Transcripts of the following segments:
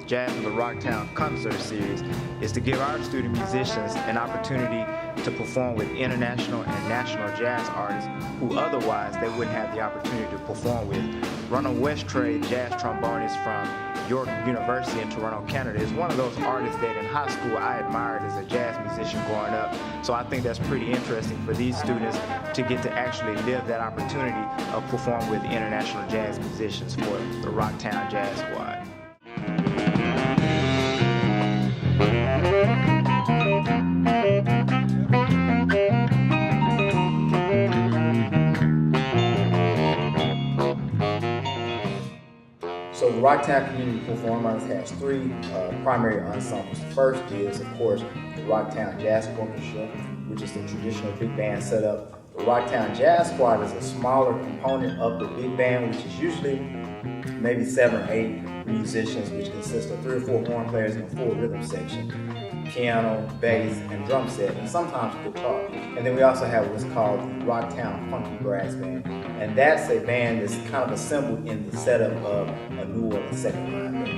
Jazz in the RockTown Concert Series is to give our student musicians an opportunity to perform with international and national jazz artists who otherwise they wouldn't have the opportunity to perform with. Ronald Westray, jazz trombonist from York University in Toronto, Canada, is one of those artists that in high school I admired as a jazz musician growing up. So I think that's pretty interesting for these students to get to actually live that opportunity of performing with international jazz musicians for the RockTown Jazz Squad. So the RockTown Community Performance has three primary ensembles. The first is, of course, the RockTown Jazz Orchestra, which is the traditional big band setup. The RockTown Jazz Squad is a smaller component of the big band, which is usually maybe 7 or 8 musicians, which consists of 3 or 4 horn players and a full rhythm section, piano, bass, and drum set, and sometimes guitar. And then we also have what's called the RockTown Funky Brass Band, and that's a band that's kind of assembled in the setup of a New Orleans second line band.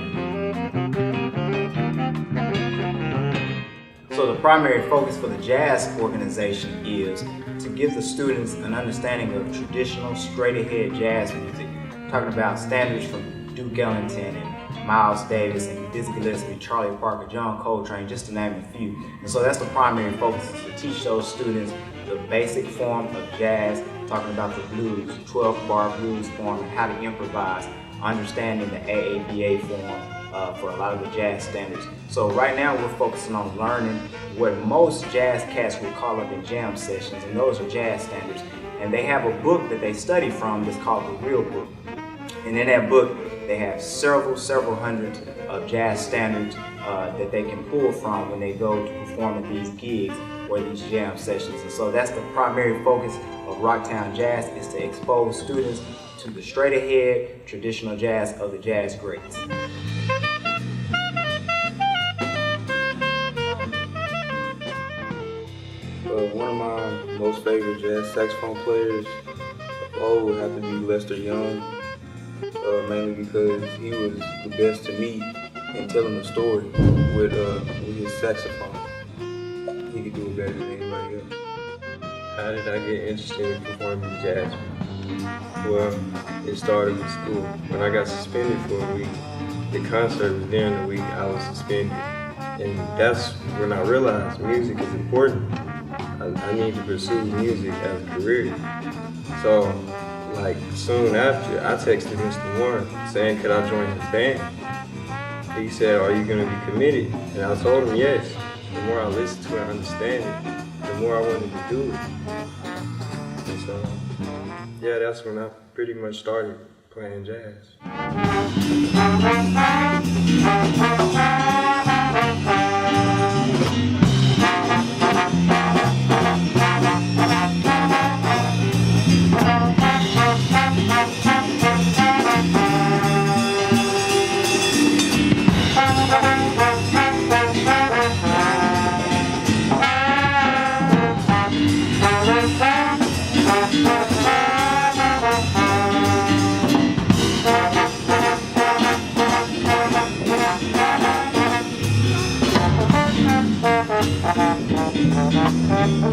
So the primary focus for the jazz organization is to give the students an understanding of traditional straight-ahead jazz music, talking about standards from Duke Ellington and Miles Davis and Dizzy Gillespie, Charlie Parker, John Coltrane, just to name a few. And so that's the primary focus, is to teach those students the basic form of jazz, talking about the blues, 12-bar blues form, and how to improvise, understanding the AABA form for a lot of the jazz standards. So right now we're focusing on learning what most jazz cats would call up in jam sessions, and those are jazz standards. And they have a book that they study from that's called the Real Book. And in that book, they have several hundred of jazz standards that they can pull from when they go to perform at these gigs or these jam sessions. And so that's the primary focus of RockTown Jazz, is to expose students to the straight-ahead traditional jazz of the jazz greats. One of my most favorite jazz saxophone players of all would have to be Lester Young, mainly because he was the best to me in telling a story with his saxophone. He could do it better than anybody else. How did I get interested in performing jazz? Well, it started with school. When I got suspended for a week, the concert was during the week I was suspended. And that's when I realized music is important. I need to pursue music as a career. So, like, soon after, I texted Mr. Warren saying, could I join his band? He said, are you going to be committed? And I told him yes. The more I listened to it and understand it, the more I wanted to do it. And so, yeah, that's when I pretty much started playing jazz.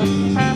Thank you.